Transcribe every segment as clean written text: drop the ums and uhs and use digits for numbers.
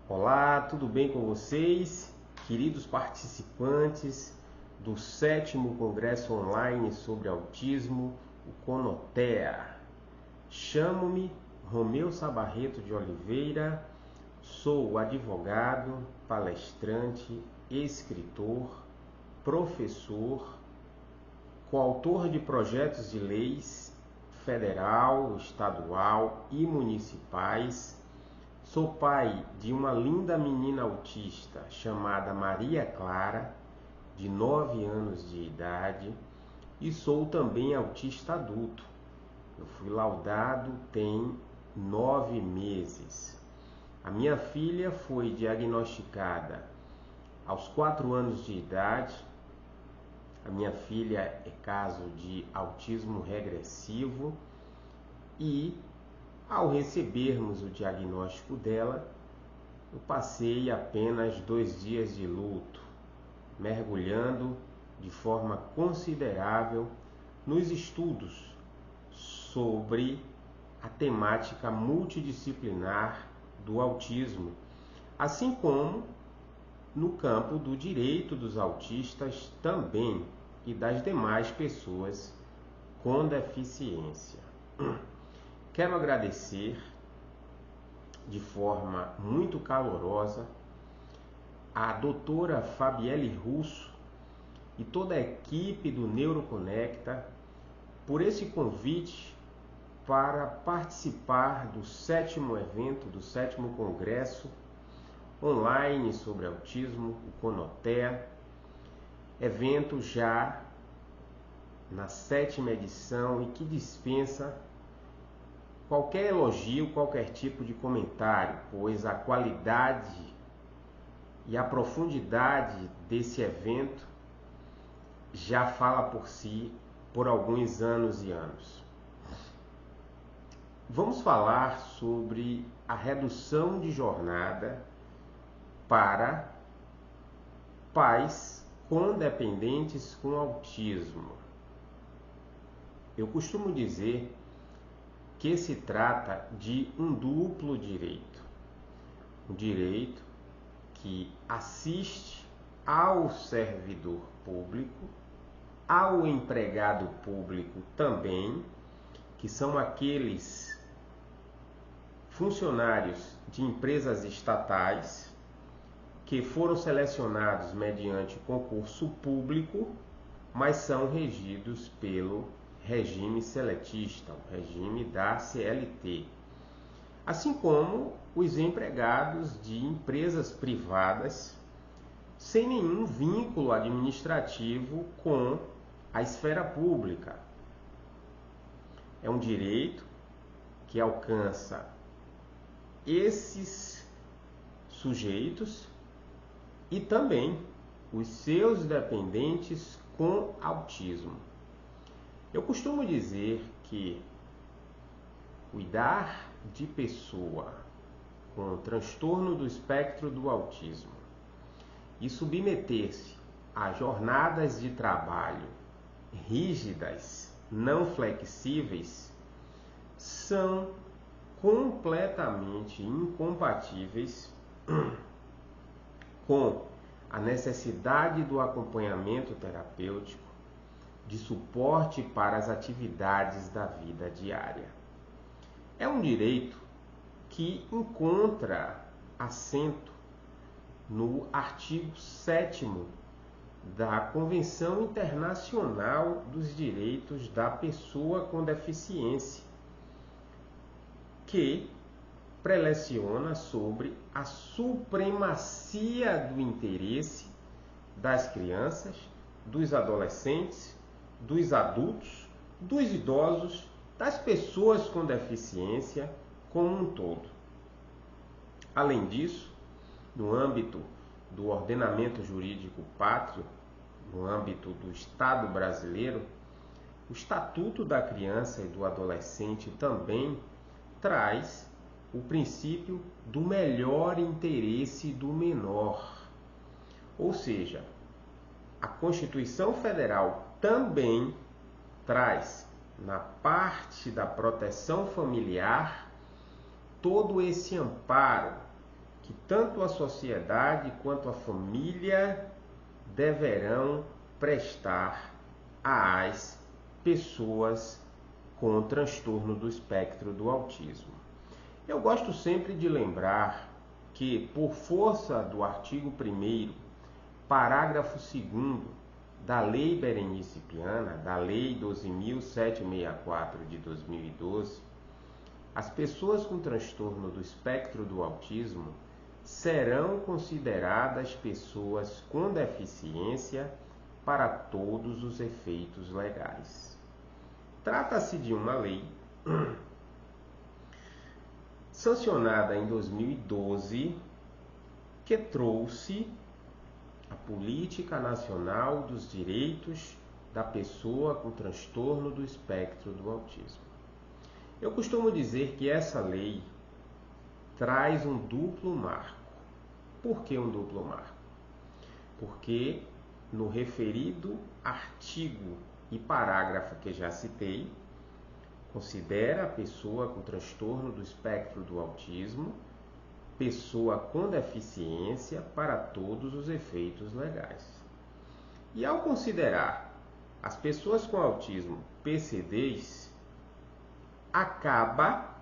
Olá, tudo bem com vocês, queridos participantes do 7º Congresso Online sobre Autismo, o CONOTEA. Chamo-me Romeu Sabarreto de Oliveira, sou advogado, palestrante, escritor, professor, coautor de projetos de leis federal, estadual e municipais. Sou pai de uma linda menina autista chamada Maria Clara, de 9 anos de idade, e sou também autista adulto. Eu fui laudado tem 9 meses. A minha filha foi diagnosticada aos 4 anos de idade. A minha filha é caso de autismo regressivo e, ao recebermos o diagnóstico dela, eu passei apenas 2 dias de luto, mergulhando de forma considerável nos estudos sobre a temática multidisciplinar do autismo, assim como no campo do direito dos autistas também e das demais pessoas com deficiência. Quero agradecer de forma muito calorosa a doutora Fabielle Russo e toda a equipe do Neuroconecta por esse convite para participar do 7º evento, do 7º Congresso Online sobre Autismo, o CONOTEA, evento já na 7ª edição e que dispensa qualquer elogio, qualquer tipo de comentário, pois a qualidade e a profundidade desse evento já fala por si por alguns anos e anos. Vamos falar sobre a redução de jornada para pais com dependentes com autismo. Eu costumo dizer que se trata de um duplo direito. Um direito que assiste ao servidor público, ao empregado público também, que são aqueles funcionários de empresas estatais que foram selecionados mediante concurso público, mas são regidos pelo regime seletista, o regime da CLT, assim como os empregados de empresas privadas sem nenhum vínculo administrativo com a esfera pública. É um direito que alcança esses sujeitos e também os seus dependentes com autismo. Eu costumo dizer que cuidar de pessoa com transtorno do espectro do autismo e submeter-se a jornadas de trabalho rígidas, não flexíveis, são completamente incompatíveis com a necessidade do acompanhamento terapêutico, de suporte para as atividades da vida diária. É um direito que encontra assento no artigo 7º da Convenção Internacional dos Direitos da Pessoa com Deficiência, que preleciona sobre a supremacia do interesse das crianças, dos adolescentes, dos adultos, dos idosos, das pessoas com deficiência como um todo. Além disso, no âmbito do ordenamento jurídico pátrio, no âmbito do Estado brasileiro, o Estatuto da Criança e do Adolescente também traz o princípio do melhor interesse do menor. Ou seja, a Constituição Federal também traz, na parte da proteção familiar, todo esse amparo que tanto a sociedade quanto a família deverão prestar às pessoas com transtorno do espectro do autismo. Eu gosto sempre de lembrar que, por força do artigo 1º, parágrafo 2º da Lei Berenice Piana, da Lei 12.764 de 2012, as pessoas com transtorno do espectro do autismo serão consideradas pessoas com deficiência para todos os efeitos legais. Trata-se de uma lei sancionada em 2012 que trouxe a Política Nacional dos Direitos da Pessoa com Transtorno do Espectro do Autismo. Eu costumo dizer que essa lei traz um duplo marco. Por que um duplo marco? Porque no referido artigo e parágrafo que já citei, considera a pessoa com transtorno do espectro do autismo pessoa com deficiência para todos os efeitos legais. E ao considerar as pessoas com autismo PCDs, acaba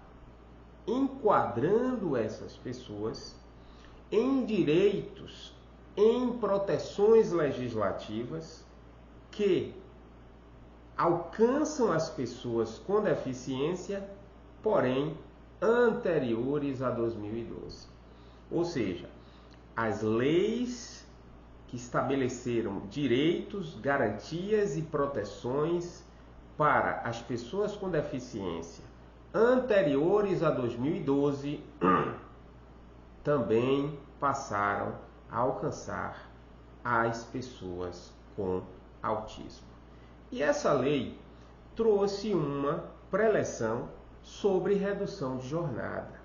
enquadrando essas pessoas em direitos, em proteções legislativas que alcançam as pessoas com deficiência, porém anteriores a 2012. Ou seja, as leis que estabeleceram direitos, garantias e proteções para as pessoas com deficiência anteriores a 2012 também passaram a alcançar as pessoas com autismo. E essa lei trouxe uma preleção sobre redução de jornada.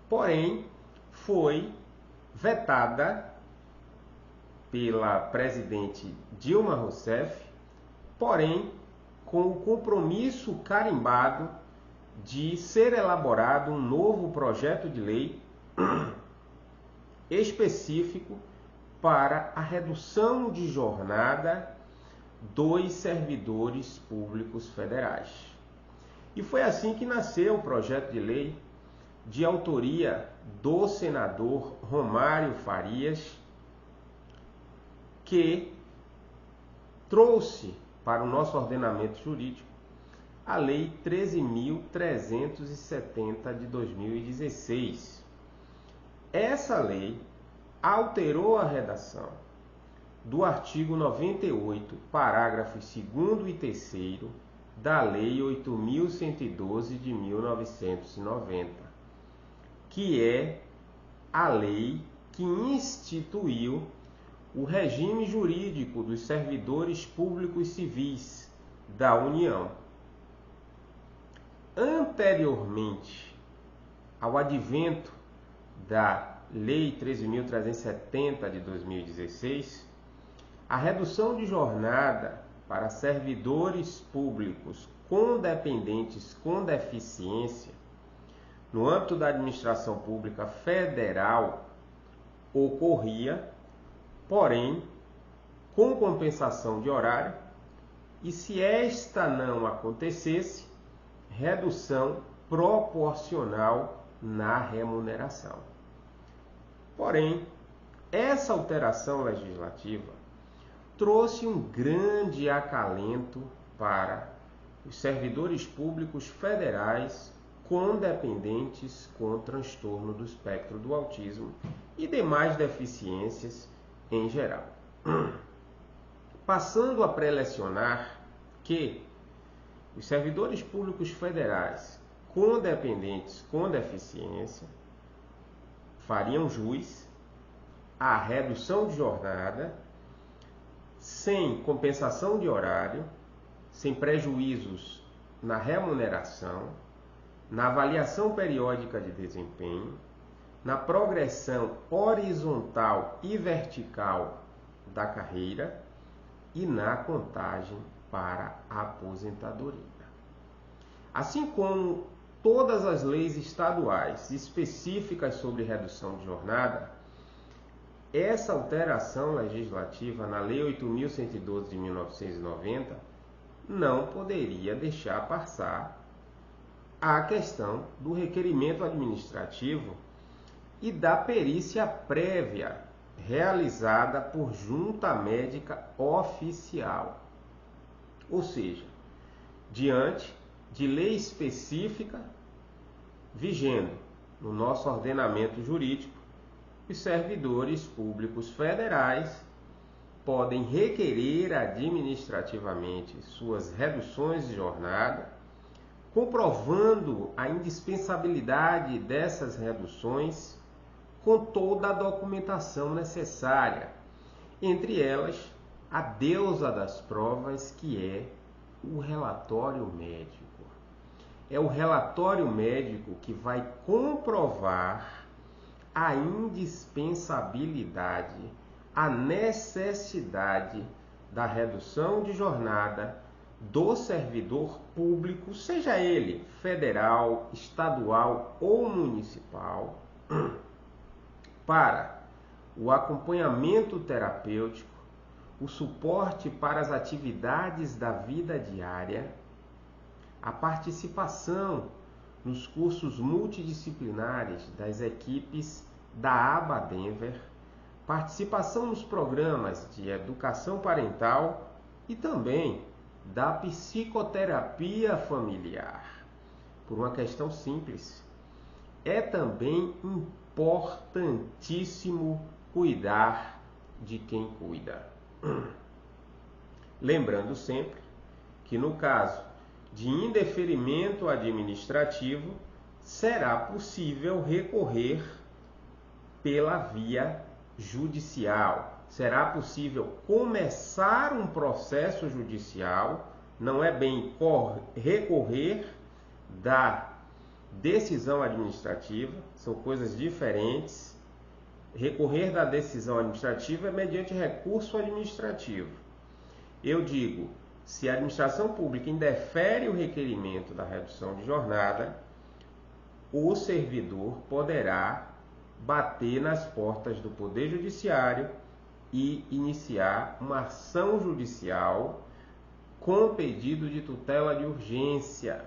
Porém, foi vetada pela presidente Dilma Rousseff, porém com o compromisso carimbado de ser elaborado um novo projeto de lei específico para a redução de jornada dos servidores públicos federais. E foi assim que nasceu o projeto de lei de autoria do senador Romário Farias, que trouxe para o nosso ordenamento jurídico a Lei 13.370 de 2016. Essa lei alterou a redação do artigo 98, parágrafos 2º e 3º da Lei 8.112 de 1990, que é a lei que instituiu o regime jurídico dos servidores públicos civis da União. Anteriormente ao advento da Lei 13.370 de 2016, a redução de jornada para servidores públicos com dependentes com deficiência no âmbito da administração pública federal ocorria, porém, com compensação de horário, e se esta não acontecesse, redução proporcional na remuneração. Porém, essa alteração legislativa trouxe um grande acalento para os servidores públicos federais com dependentes com transtorno do espectro do autismo e demais deficiências em geral. Passando a prelecionar que os servidores públicos federais com dependentes com deficiência fariam jus à redução de jornada sem compensação de horário, sem prejuízos na remuneração, na avaliação periódica de desempenho, na progressão horizontal e vertical da carreira e na contagem para a aposentadoria. Assim como todas as leis estaduais específicas sobre redução de jornada, essa alteração legislativa na Lei 8.112 de 1990 não poderia deixar passar a questão do requerimento administrativo e da perícia prévia realizada por junta médica oficial. Ou seja, diante de lei específica vigendo no nosso ordenamento jurídico, os servidores públicos federais podem requerer administrativamente suas reduções de jornada, comprovando a indispensabilidade dessas reduções com toda a documentação necessária, entre elas a deusa das provas, que é o relatório médico. É o relatório médico que vai comprovar a indispensabilidade, a necessidade da redução de jornada do servidor público, seja ele federal, estadual ou municipal, para o acompanhamento terapêutico, o suporte para as atividades da vida diária, a participação nos cursos multidisciplinares das equipes da ABA Denver, participação nos programas de educação parental e também da psicoterapia familiar. Por uma questão simples, é também importantíssimo cuidar de quem cuida. Lembrando sempre que no caso de indeferimento administrativo, será possível recorrer pela via judicial. Será possível começar um processo judicial, não é bem recorrer da decisão administrativa, são coisas diferentes. Recorrer da decisão administrativa é mediante recurso administrativo. Eu digo, se a administração pública indefere o requerimento da redução de jornada, o servidor poderá bater nas portas do Poder Judiciário e iniciar uma ação judicial com pedido de tutela de urgência,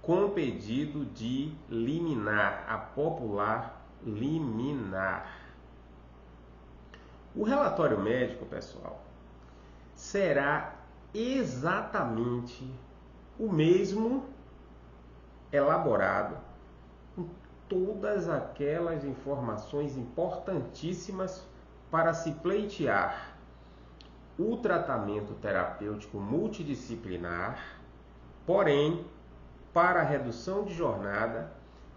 com pedido de liminar, a popular liminar. O relatório médico, pessoal, será exatamente o mesmo elaborado com todas aquelas informações importantíssimas para se pleitear o tratamento terapêutico multidisciplinar, porém, para a redução de jornada,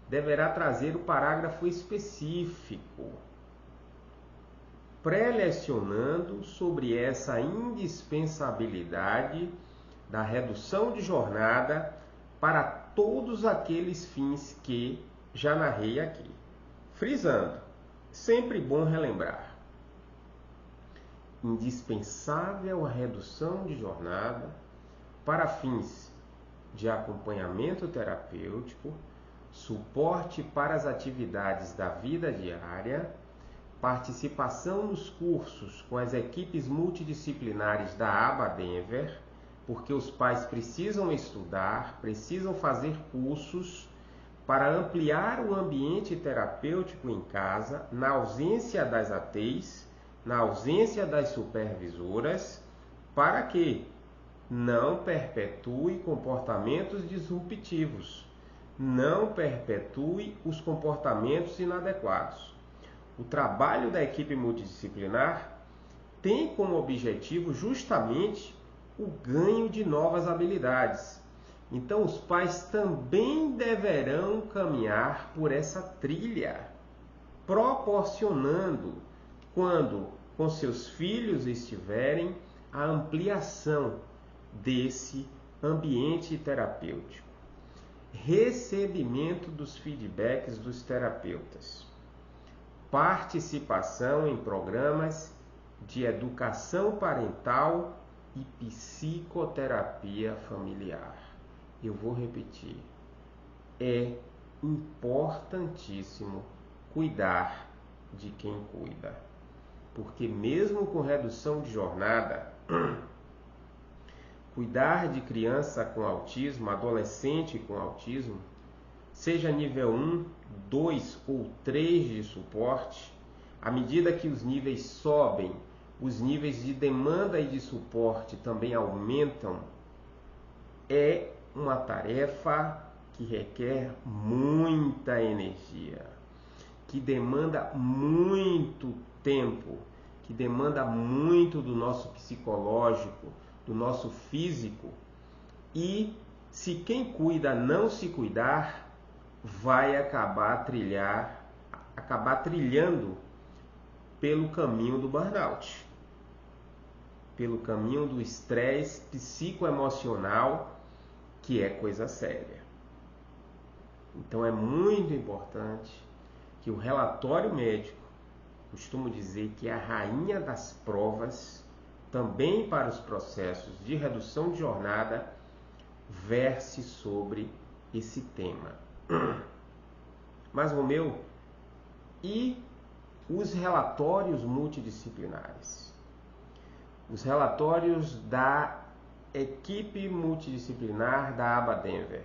deverá trazer o parágrafo específico, prelecionando sobre essa indispensabilidade da redução de jornada para todos aqueles fins que já narrei aqui. Frisando, sempre bom relembrar: indispensável a redução de jornada para fins de acompanhamento terapêutico, suporte para as atividades da vida diária, participação nos cursos com as equipes multidisciplinares da ABA Denver, porque os pais precisam estudar, precisam fazer cursos para ampliar o ambiente terapêutico em casa, na ausência das ATs, na ausência das supervisoras, para que não perpetue comportamentos disruptivos, não perpetue os comportamentos inadequados. O trabalho da equipe multidisciplinar tem como objetivo justamente o ganho de novas habilidades. Então, os pais também deverão caminhar por essa trilha, proporcionando, quando com seus filhos estiverem, a ampliação desse ambiente terapêutico. Recebimento dos feedbacks dos terapeutas. Participação em programas de educação parental e psicoterapia familiar. Eu vou repetir. é importantíssimo cuidar de quem cuida. Porque mesmo com redução de jornada, cuidar de criança com autismo, adolescente com autismo, seja nível 1, 2 ou 3 de suporte, à medida que os níveis sobem, os níveis de demanda e de suporte também aumentam, é uma tarefa que requer muita energia, que demanda muito tempo, que demanda muito do nosso psicológico, do nosso físico, e se quem cuida não se cuidar, vai acabar trilhando pelo caminho do burnout, pelo caminho do estresse psicoemocional, que é coisa séria. Então é muito importante que o relatório médico, costumo dizer que é a rainha das provas, também para os processos de redução de jornada, verse sobre esse tema. Mas, Romeu, e os relatórios multidisciplinares? Os relatórios da equipe multidisciplinar da aba Denver.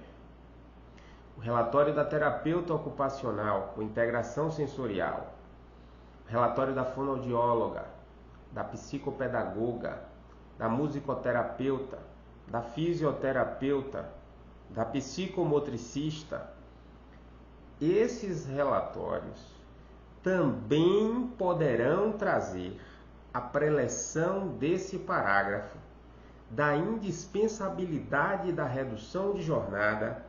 O relatório da terapeuta ocupacional com integração sensorial. O relatório da fonoaudióloga, da psicopedagoga, da musicoterapeuta, da fisioterapeuta, da psicomotricista. Esses relatórios também poderão trazer a preleção desse parágrafo da indispensabilidade da redução de jornada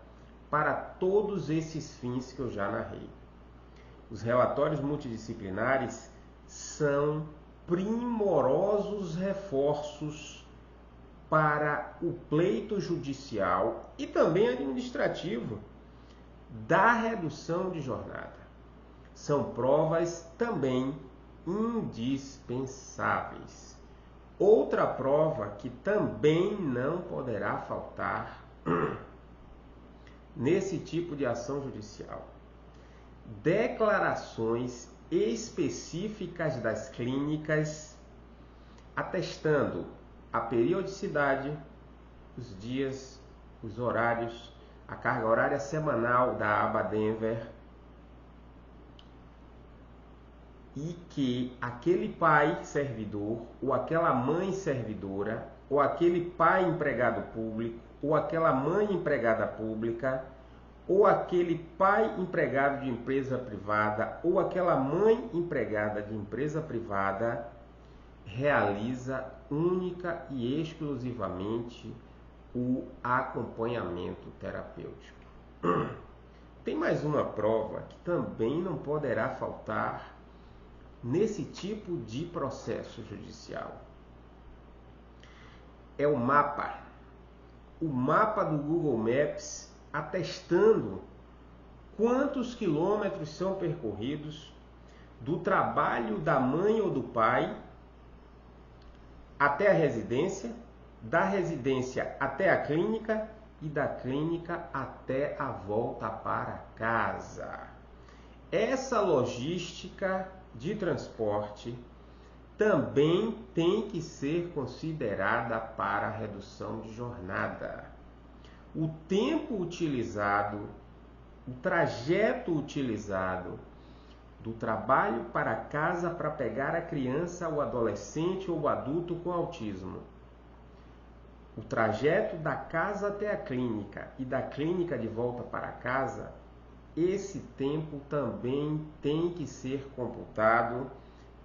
para todos esses fins que eu já narrei. Os relatórios multidisciplinares são primorosos reforços para o pleito judicial e também administrativo da redução de jornada. São provas também indispensáveis. Outra prova que também não poderá faltar nesse tipo de ação judicial: declarações específicas das clínicas atestando a periodicidade, os dias, os horários, a carga horária semanal da aba Denver, e que aquele pai servidor, ou aquela mãe servidora, ou aquele pai empregado público, ou aquela mãe empregada pública, ou aquele pai empregado de empresa privada, ou aquela mãe empregada de empresa privada, realiza única e exclusivamente o acompanhamento terapêutico. Tem mais uma prova que também não poderá faltar nesse tipo de processo judicial. É o mapa do Google Maps, atestando quantos quilômetros são percorridos do trabalho da mãe ou do pai até a residência, da residência até a clínica e da clínica até a volta para casa. Essa logística de transporte também tem que ser considerada para a redução de jornada. O tempo utilizado, o trajeto utilizado do trabalho para casa para pegar a criança, o adolescente ou o adulto com autismo, o trajeto da casa até a clínica e da clínica de volta para casa, esse tempo também tem que ser computado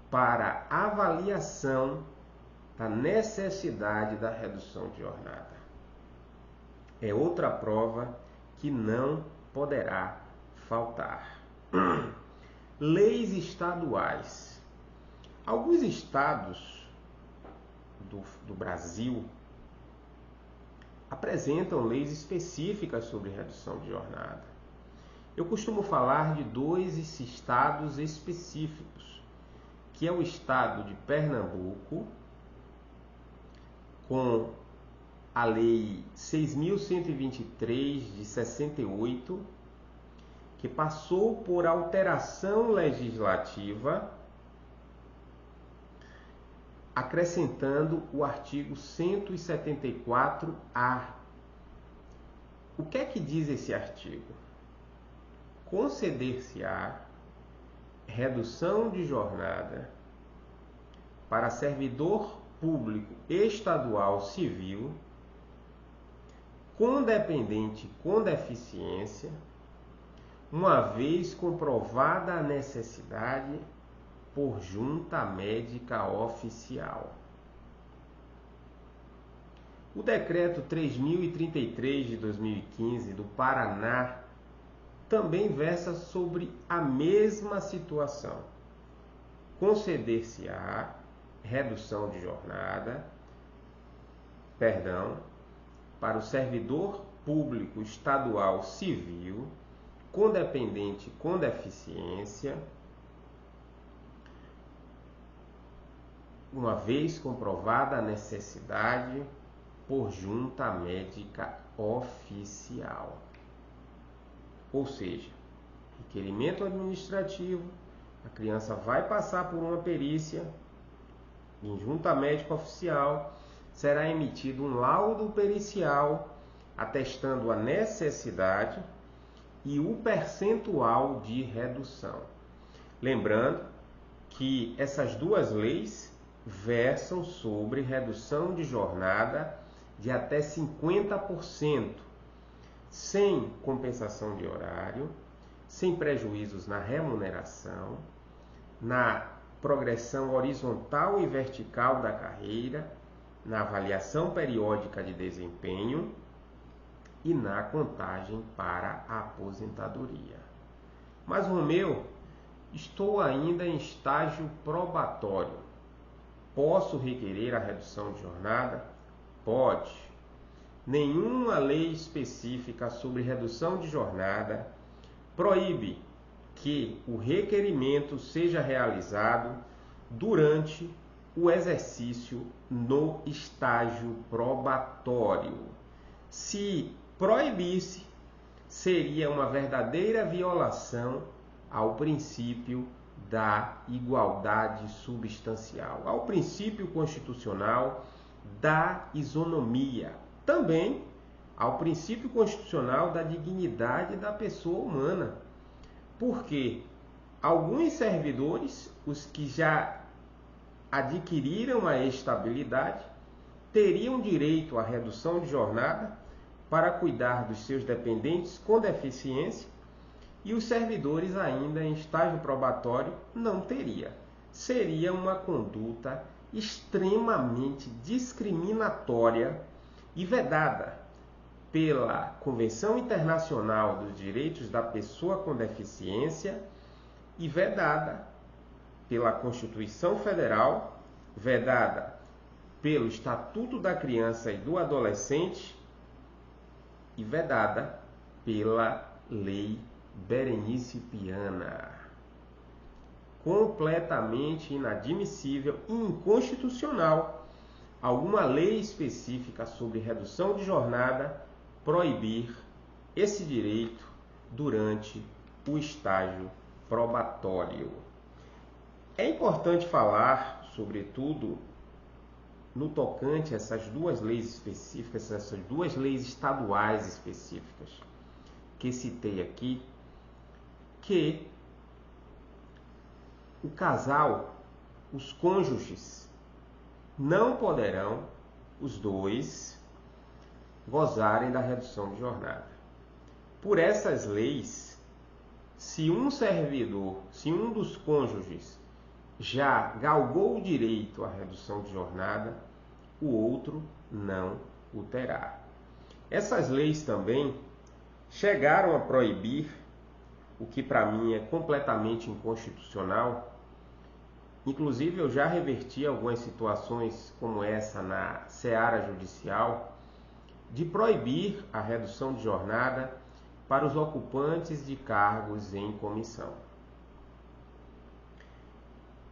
para avaliação da necessidade da redução de jornada. É outra prova que não poderá faltar. Leis estaduais. Alguns estados do Brasil apresentam leis específicas sobre redução de jornada. Eu costumo falar de dois estados específicos, que é o estado de Pernambuco, com a Lei 6.123 de 68, que passou por alteração legislativa, acrescentando o artigo 174-A. O que é que diz esse artigo? Conceder-se-á redução de jornada para servidor público estadual civil com dependente com deficiência, uma vez comprovada a necessidade por junta médica oficial. O decreto 3033 de 2015 do Paraná também versa sobre a mesma situação. Conceder-se-á redução de jornada, para o servidor público estadual civil com dependente com deficiência, uma vez comprovada a necessidade por junta médica oficial. Ou seja, requerimento administrativo, a criança vai passar por uma perícia, em junta médica oficial, será emitido um laudo pericial atestando a necessidade e o percentual de redução. Lembrando que essas duas leis versam sobre redução de jornada de até 50%, sem compensação de horário, sem prejuízos na remuneração, na progressão horizontal e vertical da carreira, na avaliação periódica de desempenho e na contagem para a aposentadoria. Mas, Romeu, estou ainda em estágio probatório. Posso requerer a redução de jornada? Pode. Nenhuma lei específica sobre redução de jornada proíbe que o requerimento seja realizado durante o exercício no estágio probatório. Se proibisse, seria uma verdadeira violação ao princípio da igualdade substancial, ao princípio constitucional da isonomia, também ao princípio constitucional da dignidade da pessoa humana. Porque alguns servidores, os que já adquiriram a estabilidade, teriam direito à redução de jornada para cuidar dos seus dependentes com deficiência, e os servidores ainda em estágio probatório não teria. Seria uma conduta extremamente discriminatória e vedada pela Convenção Internacional dos Direitos da Pessoa com Deficiência e vedada pela Constituição Federal, vedada pelo Estatuto da Criança e do Adolescente e vedada pela Lei Berenice Piana. Completamente inadmissível e inconstitucional alguma lei específica sobre redução de jornada proibir esse direito durante o estágio probatório. É importante falar, sobretudo, no tocante a essas duas leis específicas, essas duas leis estaduais específicas que citei aqui, que o casal, os cônjuges, não poderão, os dois, gozarem da redução de jornada. Por essas leis, se um servidor, se um dos cônjuges já galgou o direito à redução de jornada, o outro não o terá. Essas leis também chegaram a proibir, o que para mim é completamente inconstitucional. Inclusive, eu já reverti algumas situações como essa na seara judicial, de proibir a redução de jornada para os ocupantes de cargos em comissão.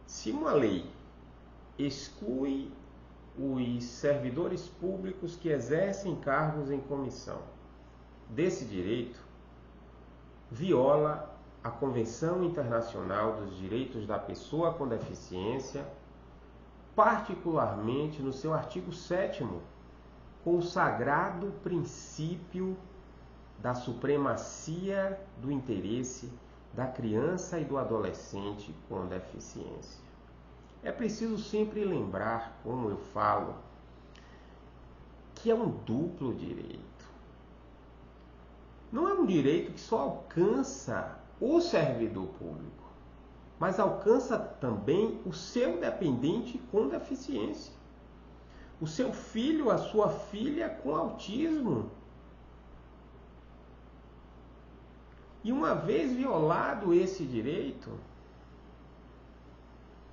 Se uma lei exclui os servidores públicos que exercem cargos em comissão desse direito, viola a Convenção Internacional dos Direitos da Pessoa com Deficiência, particularmente no seu artigo 7º, com o sagrado princípio da supremacia do interesse da criança e do adolescente com deficiência. É preciso sempre lembrar, como eu falo, que é um duplo direito. Não é um direito que só alcança o servidor público, mas alcança também o seu dependente com deficiência, o seu filho, a sua filha com autismo. E uma vez violado esse direito,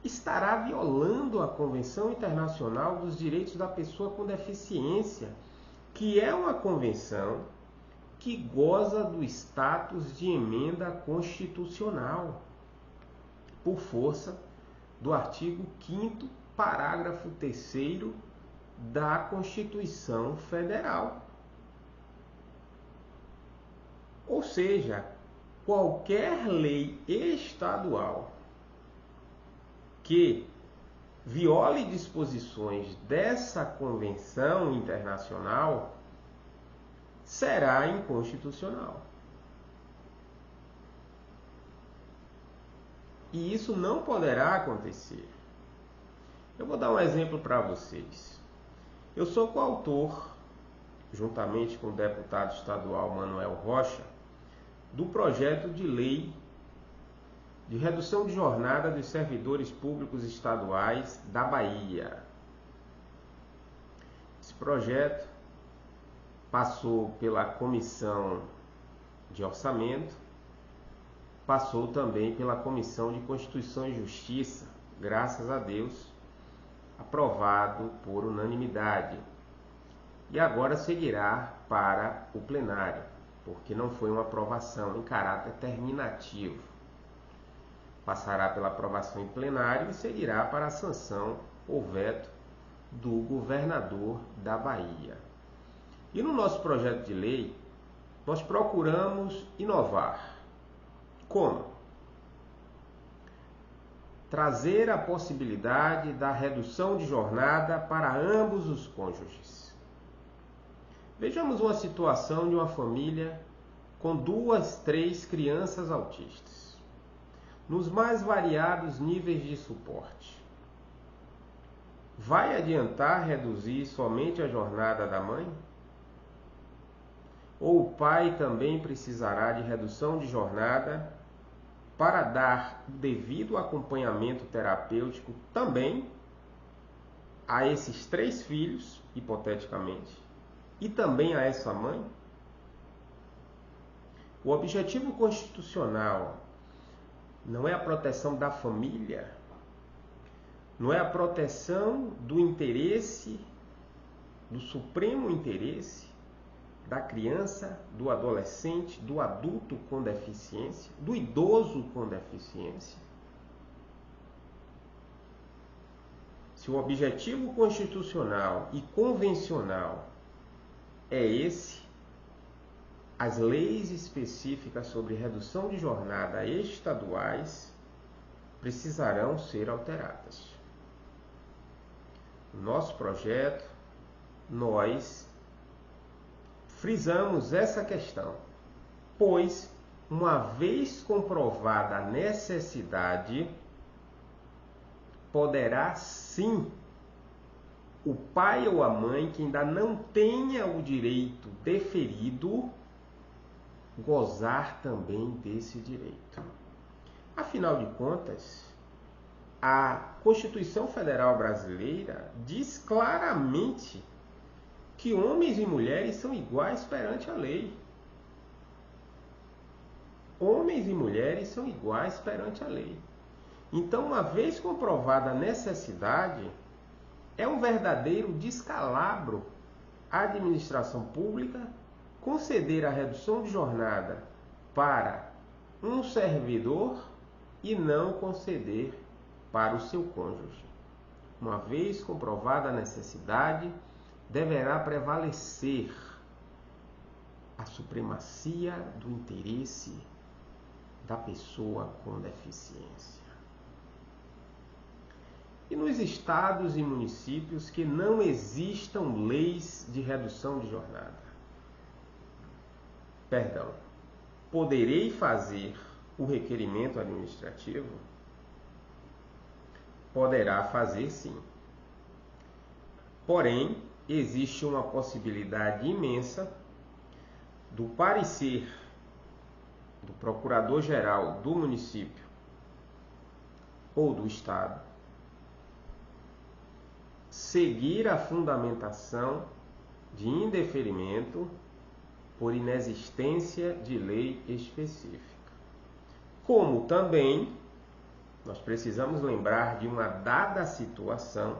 estará violando a Convenção Internacional dos Direitos da Pessoa com Deficiência, que é uma convenção que goza do status de emenda constitucional, por força do artigo 5º, parágrafo 3º da Constituição Federal. Ou seja, qualquer lei estadual que viole disposições dessa convenção internacional será inconstitucional. E isso não poderá acontecer. Eu vou dar um exemplo para vocês. Eu sou coautor, juntamente com o deputado estadual Manuel Rocha, do projeto de lei de redução de jornada dos servidores públicos estaduais da Bahia. Esse projeto passou pela Comissão de Orçamento, passou também pela Comissão de Constituição e Justiça, graças a Deus, aprovado por unanimidade. E agora seguirá para o plenário, porque não foi uma aprovação em caráter terminativo. Passará pela aprovação em plenário e seguirá para a sanção ou veto do governador da Bahia. E no nosso projeto de lei, nós procuramos inovar. Como? Trazer a possibilidade da redução de jornada para ambos os cônjuges. Vejamos uma situação de uma família com 2, 3 crianças autistas, nos mais variados níveis de suporte. Vai adiantar reduzir somente a jornada da mãe? Ou o pai também precisará de redução de jornada para dar o devido acompanhamento terapêutico também a esses 3 filhos, hipoteticamente, e também a essa mãe? O objetivo constitucional não é a proteção da família, não é a proteção do interesse, do supremo interesse da criança, do adolescente, do adulto com deficiência, do idoso com deficiência. Se o objetivo constitucional e convencional é esse, as leis específicas sobre redução de jornada estaduais precisarão ser alteradas. No nosso projeto, nós frisamos essa questão, pois, uma vez comprovada a necessidade, poderá sim o pai ou a mãe que ainda não tenha o direito deferido gozar também desse direito. Afinal de contas, a Constituição Federal Brasileira diz claramente que homens e mulheres são iguais perante a lei. Homens e mulheres são iguais perante a lei. Então, uma vez comprovada a necessidade, é um verdadeiro descalabro à administração pública conceder a redução de jornada para um servidor e não conceder para o seu cônjuge. Uma vez comprovada a necessidade, deverá prevalecer a supremacia do interesse da pessoa com deficiência. E nos estados e municípios que não existam leis de redução de jornada? Perdão, poderei fazer o requerimento administrativo? Poderá fazer sim. Porém, existe uma possibilidade imensa do parecer do procurador-geral do município ou do estado seguir a fundamentação de indeferimento por inexistência de lei específica. Como também nós precisamos lembrar de uma dada situação,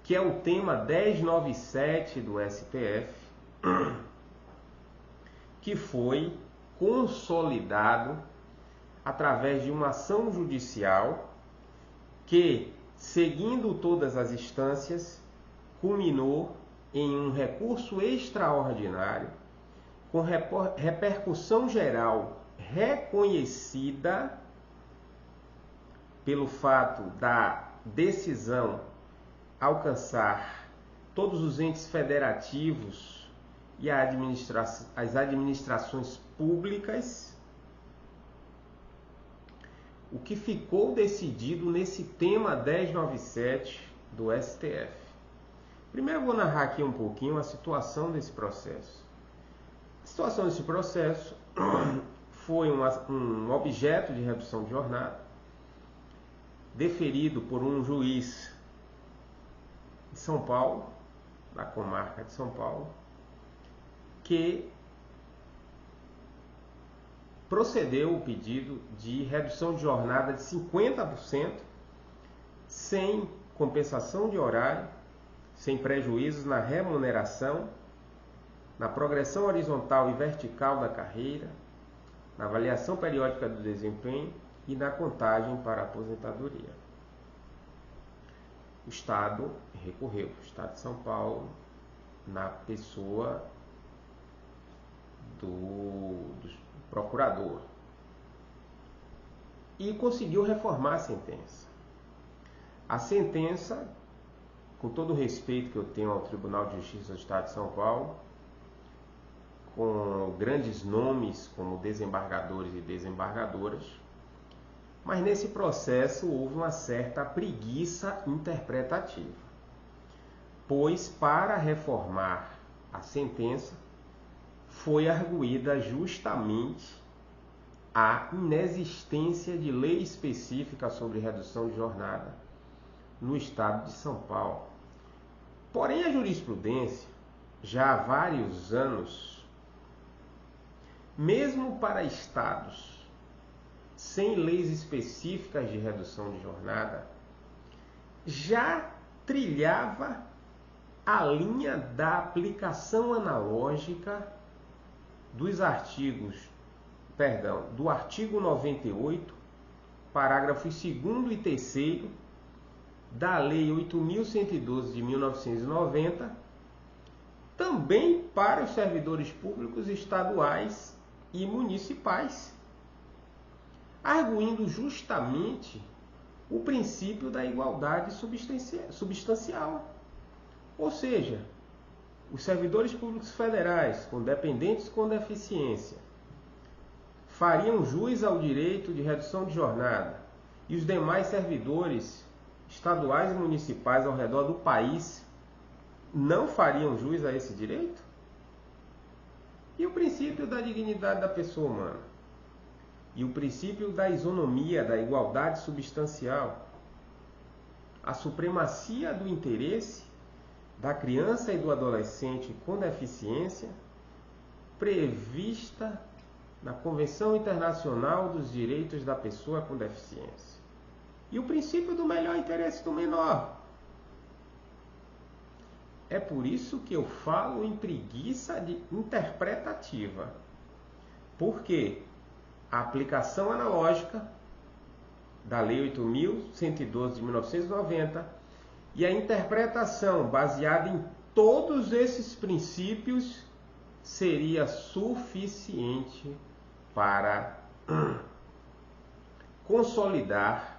que é o tema 1097 do STF, que foi consolidado através de uma ação judicial que, seguindo todas as instâncias, culminou em um recurso extraordinário com repercussão geral reconhecida pelo fato da decisão alcançar todos os entes federativos e as administrações públicas. O que ficou decidido nesse tema 1097 do STF. Primeiro eu vou narrar aqui um pouquinho a situação desse processo. A situação desse processo foi um objeto de redução de jornada deferido por um juiz de São Paulo, da comarca de São Paulo, que procedeu o pedido de redução de jornada de 50%, sem compensação de horário, sem prejuízos na remuneração, na progressão horizontal e vertical da carreira, na avaliação periódica do desempenho e na contagem para a aposentadoria. O Estado recorreu, o Estado de São Paulo, na pessoa do procurador, e conseguiu reformar a sentença. A sentença, com todo o respeito que eu tenho ao Tribunal de Justiça do Estado de São Paulo, com grandes nomes como desembargadores e desembargadoras, mas nesse processo houve uma certa preguiça interpretativa, pois para reformar a sentença foi arguída justamente a inexistência de lei específica sobre redução de jornada no estado de São Paulo. Porém, a jurisprudência, já há vários anos, mesmo para estados sem leis específicas de redução de jornada, já trilhava a linha da aplicação analógica dos do artigo 98, parágrafos 2º e 3º da Lei 8.112 de 1990, também para os servidores públicos estaduais e municipais, arguindo justamente o princípio da igualdade substancial. Ou seja, os servidores públicos federais com dependentes com deficiência fariam jus ao direito de redução de jornada e os demais servidores estaduais e municipais ao redor do país não fariam jus a esse direito? E o princípio da dignidade da pessoa humana? E o princípio da isonomia, da igualdade substancial? A supremacia do interesse da criança e do adolescente com deficiência, prevista na Convenção Internacional dos Direitos da Pessoa com Deficiência. E o princípio do melhor interesse do menor. É por isso que eu falo em preguiça interpretativa. Porque a aplicação analógica da Lei 8.112 de 1990 e a interpretação baseada em todos esses princípios seria suficiente para consolidar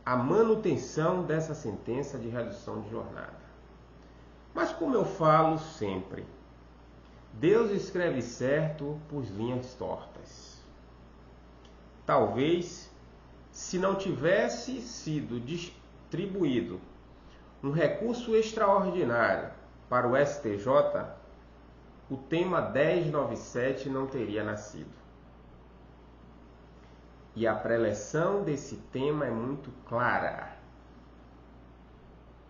a manutenção dessa sentença de redução de jornada. Mas como eu falo sempre, Deus escreve certo por linhas tortas. Talvez, se não tivesse sido distribuído um recurso extraordinário para o STJ, o tema 1097 não teria nascido. E a preleção desse tema é muito clara.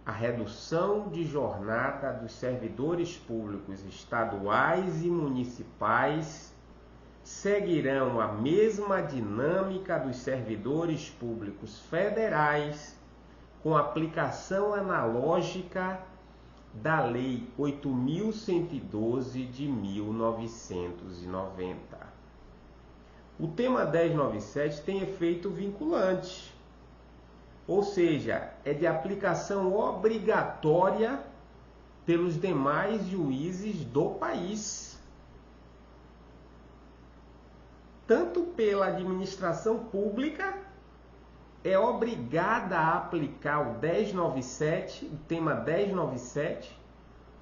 A redução de jornada dos servidores públicos estaduais e municipais seguirão a mesma dinâmica dos servidores públicos federais, com aplicação analógica da Lei 8.112 de 1990. O tema 1097 tem efeito vinculante, ou seja, é de aplicação obrigatória pelos demais juízes do país. Tanto pela administração pública, é obrigada a aplicar o 1097, o tema 1097,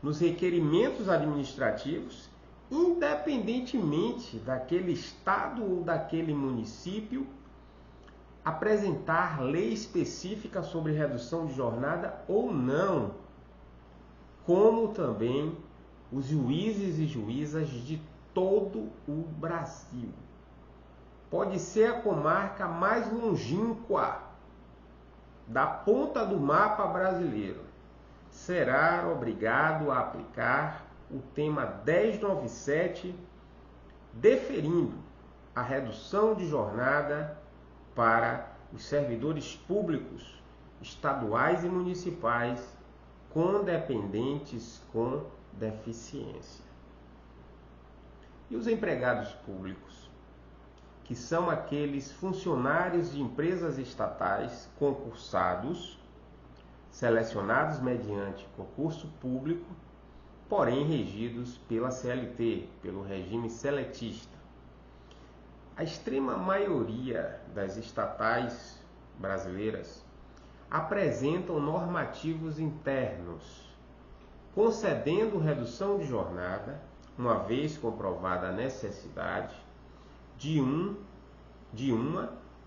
nos requerimentos administrativos, independentemente daquele estado ou daquele município apresentar lei específica sobre redução de jornada ou não, como também os juízes e juízas de todo o Brasil. Pode ser a comarca mais longínqua da ponta do mapa brasileiro, será obrigado a aplicar o tema 1097, deferindo a redução de jornada para os servidores públicos estaduais e municipais com dependentes com deficiência. E os empregados públicos, que são aqueles funcionários de empresas estatais concursados, selecionados mediante concurso público, porém regidos pela CLT, pelo regime seletista. A extrema maioria das estatais brasileiras apresentam normativos internos, concedendo redução de jornada, uma vez comprovada a necessidade, de 1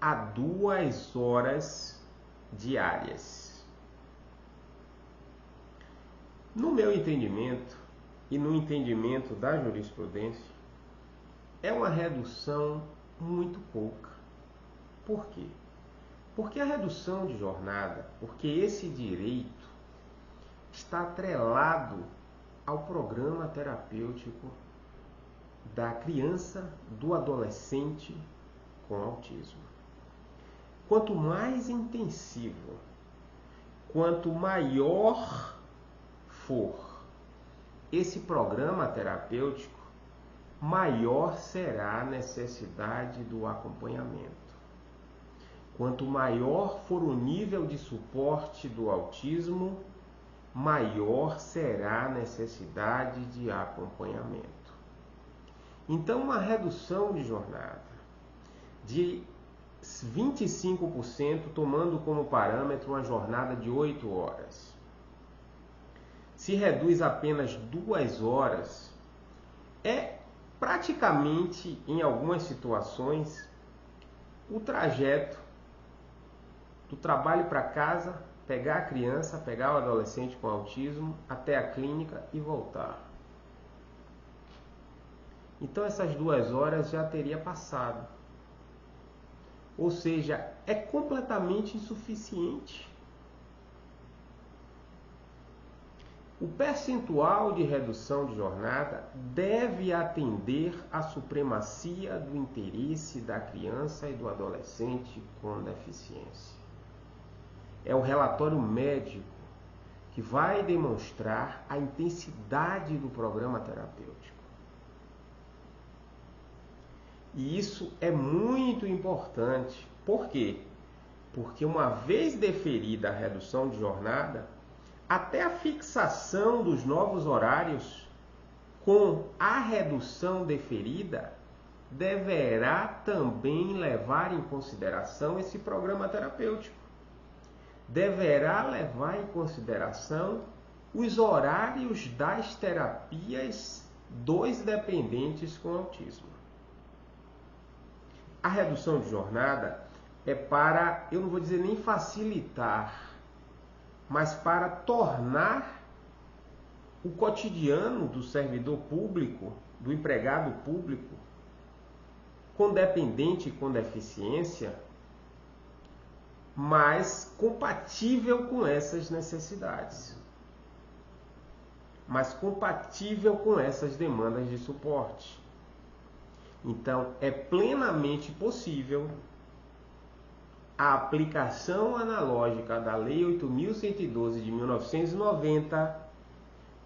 a 2 horas diárias. No meu entendimento e no entendimento da jurisprudência, é uma redução muito pouca. Por quê? Porque a redução de jornada, porque esse direito está atrelado ao programa terapêutico da criança, do adolescente com autismo. Quanto mais intensivo, quanto maior for esse programa terapêutico, maior será a necessidade do acompanhamento. Quanto maior for o nível de suporte do autismo, maior será a necessidade de acompanhamento. Então, uma redução de jornada de 25%, tomando como parâmetro uma jornada de 8 horas. Se reduz apenas 2 horas, é praticamente, em algumas situações, o trajeto do trabalho para casa, pegar a criança, pegar o adolescente com autismo, até a clínica e voltar. Então essas 2 horas já teria passado. Ou seja, é completamente insuficiente. O percentual de redução de jornada deve atender à supremacia do interesse da criança e do adolescente com deficiência. É o relatório médico que vai demonstrar a intensidade do programa terapêutico. E isso é muito importante. Por quê? Porque uma vez deferida a redução de jornada, até a fixação dos novos horários com a redução deferida deverá também levar em consideração esse programa terapêutico. Deverá levar em consideração os horários das terapias dos dependentes com autismo. A redução de jornada é para, eu não vou dizer nem facilitar, mas para tornar o cotidiano do servidor público, do empregado público, com dependente e com deficiência, mais compatível com essas necessidades, mais compatível com essas demandas de suporte. Então, é plenamente possível a aplicação analógica da Lei 8.112 de 1990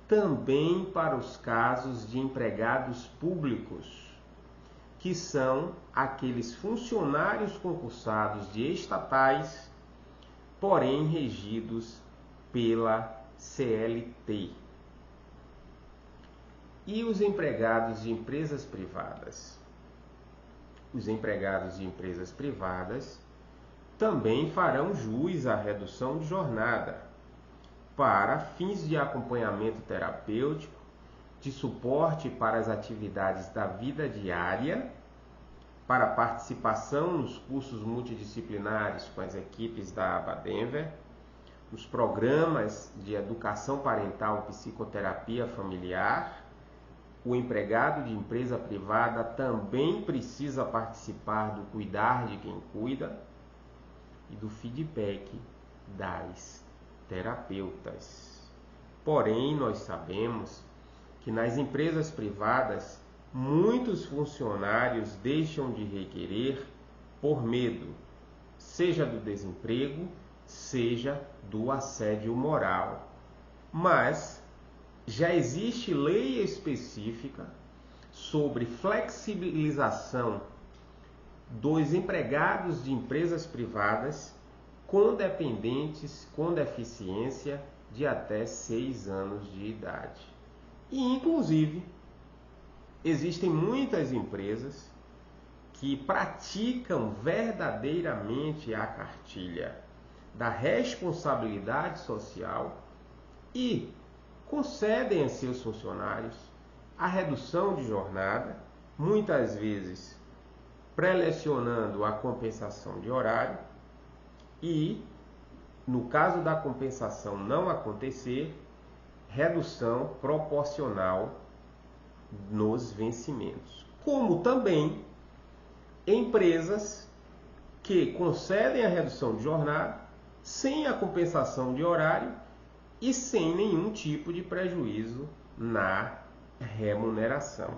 também para os casos de empregados públicos, que são aqueles funcionários concursados de estatais, porém regidos pela CLT. E os empregados de empresas privadas? Os empregados de empresas privadas também farão jus à redução de jornada para fins de acompanhamento terapêutico, de suporte para as atividades da vida diária, para participação nos cursos multidisciplinares com as equipes da Aba Denver, nos programas de educação parental e psicoterapia familiar. O empregado de empresa privada também precisa participar do cuidar de quem cuida e do feedback das terapeutas. Porém, nós sabemos que nas empresas privadas, muitos funcionários deixam de requerer por medo, seja do desemprego, seja do assédio moral. Mas já existe lei específica sobre flexibilização dos empregados de empresas privadas com dependentes com deficiência de até 6 anos de idade. E, inclusive, existem muitas empresas que praticam verdadeiramente a cartilha da responsabilidade social e concedem a seus funcionários a redução de jornada, muitas vezes prelecionando a compensação de horário e, no caso da compensação não acontecer, redução proporcional nos vencimentos. Como também empresas que concedem a redução de jornada sem a compensação de horário e sem nenhum tipo de prejuízo na remuneração.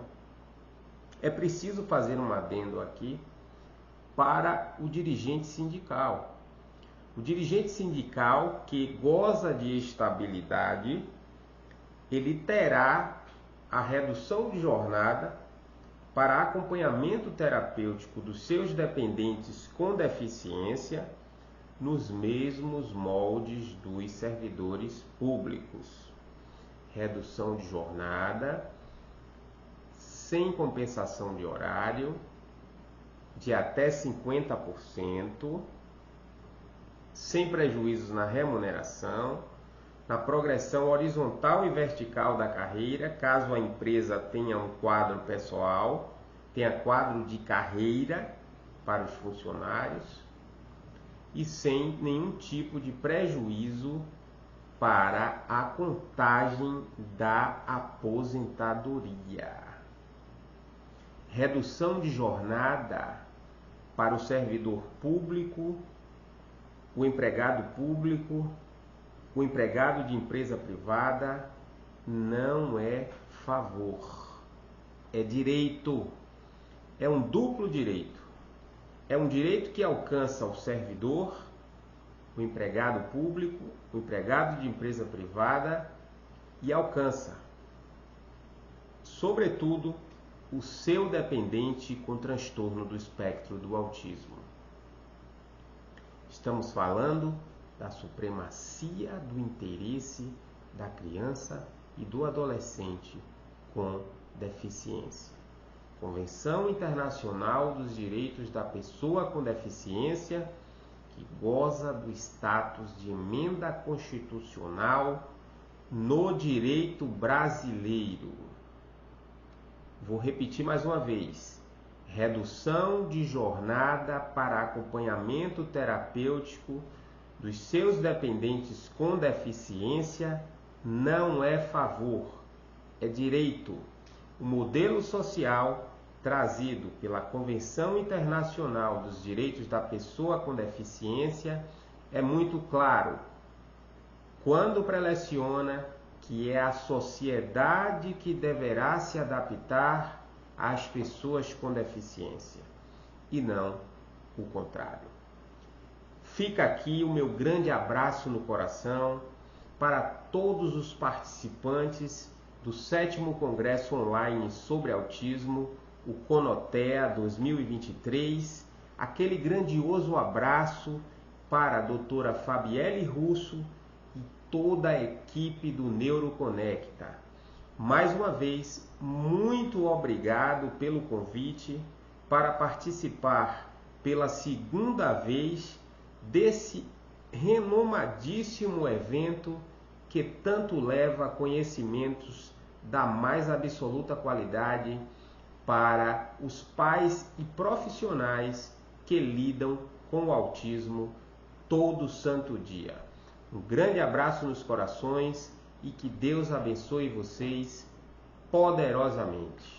É preciso fazer um adendo aqui para o dirigente sindical. O dirigente sindical que goza de estabilidade, ele terá a redução de jornada para acompanhamento terapêutico dos seus dependentes com deficiência nos mesmos moldes dos servidores públicos. Redução de jornada, sem compensação de horário, de até 50%, sem prejuízos na remuneração, na progressão horizontal e vertical da carreira, caso a empresa tenha um quadro pessoal, tenha quadro de carreira para os funcionários, e sem nenhum tipo de prejuízo para a contagem da aposentadoria. Redução de jornada para o servidor público, o empregado público, o empregado de empresa privada não é favor, é direito, é um duplo direito. É um direito que alcança o servidor, o empregado público, o empregado de empresa privada e alcança, sobretudo, o seu dependente com transtorno do espectro do autismo. Estamos falando da supremacia do interesse da criança e do adolescente com deficiência. Convenção Internacional dos Direitos da Pessoa com Deficiência, que goza do status de emenda constitucional no direito brasileiro. Vou repetir mais uma vez. Redução de jornada para acompanhamento terapêutico dos seus dependentes com deficiência não é favor, é direito. O modelo social trazido pela Convenção Internacional dos Direitos da Pessoa com Deficiência é muito claro quando preleciona que é a sociedade que deverá se adaptar às pessoas com deficiência e não o contrário. Fica aqui o meu grande abraço no coração para todos os participantes do 7º Congresso Online sobre Autismo, o CONOTEA 2023, aquele grandioso abraço para a doutora Fabielle Russo e toda a equipe do Neuroconecta. Mais uma vez, muito obrigado pelo convite para participar pela segunda vez desse renomadíssimo evento que tanto leva conhecimentos da mais absoluta qualidade para os pais e profissionais que lidam com o autismo todo santo dia. Um grande abraço nos corações e que Deus abençoe vocês poderosamente.